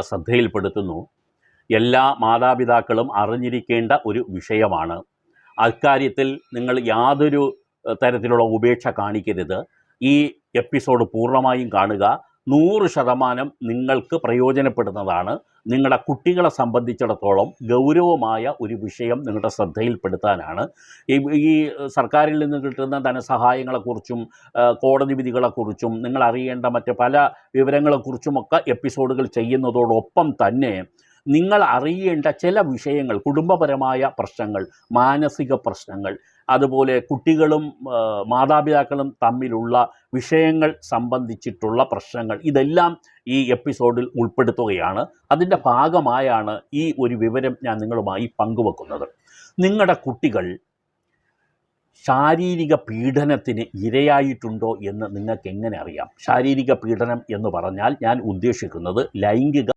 ശ്രദ്ധയിൽപ്പെടുത്തുന്നു. എല്ലാ മാതാപിതാക്കളും അറിഞ്ഞിരിക്കേണ്ട ഒരു വിഷയമാണ്. അക്കാര്യത്തിൽ നിങ്ങൾ യാതൊരു തരത്തിലുള്ള ഉപേക്ഷ കാണിക്കരുത്. ഈ എപ്പിസോഡ് പൂർണ്ണമായും കാണുക. 100% നിങ്ങൾക്ക് പ്രയോജനപ്പെടുന്നതാണ്. നിങ്ങളുടെ കുട്ടികളെ സംബന്ധിച്ചിടത്തോളം ഗൗരവമായ ഒരു വിഷയം നിങ്ങളുടെ ശ്രദ്ധയിൽപ്പെടുത്താനാണ്. ഈ സർക്കാരിൽ നിന്ന് കിട്ടുന്ന ധനസഹായങ്ങളെക്കുറിച്ചും കോടതി വിധികളെക്കുറിച്ചും നിങ്ങൾ അറിയേണ്ട മറ്റ് പല വിവരങ്ങളെക്കുറിച്ചുമൊക്കെ എപ്പിസോഡുകൾ ചെയ്യുന്നതോടൊപ്പം തന്നെ നിങ്ങൾ അറിയേണ്ട ചില വിഷയങ്ങൾ, കുടുംബപരമായ പ്രശ്നങ്ങൾ, മാനസിക പ്രശ്നങ്ങൾ, അതുപോലെ കുട്ടികളും മാതാപിതാക്കളും തമ്മിലുള്ള വിഷയങ്ങൾ സംബന്ധിച്ചിട്ടുള്ള പ്രശ്നങ്ങൾ, ഇതെല്ലാം ഈ എപ്പിസോഡിൽ ഉൾപ്പെടുത്തുകയാണ്. അതിൻ്റെ ഭാഗമായാണ് ഈ ഒരു വിവരം ഞാൻ നിങ്ങളുമായി പങ്കുവെക്കുന്നത്. നിങ്ങളുടെ കുട്ടികൾ ശാരീരിക പീഡനത്തിന് ഇരയായിട്ടുണ്ടോ എന്ന് നിങ്ങൾക്ക് എങ്ങനെ അറിയാം? ശാരീരിക പീഡനം എന്ന് പറഞ്ഞാൽ ഞാൻ ഉദ്ദേശിക്കുന്നത് ലൈംഗിക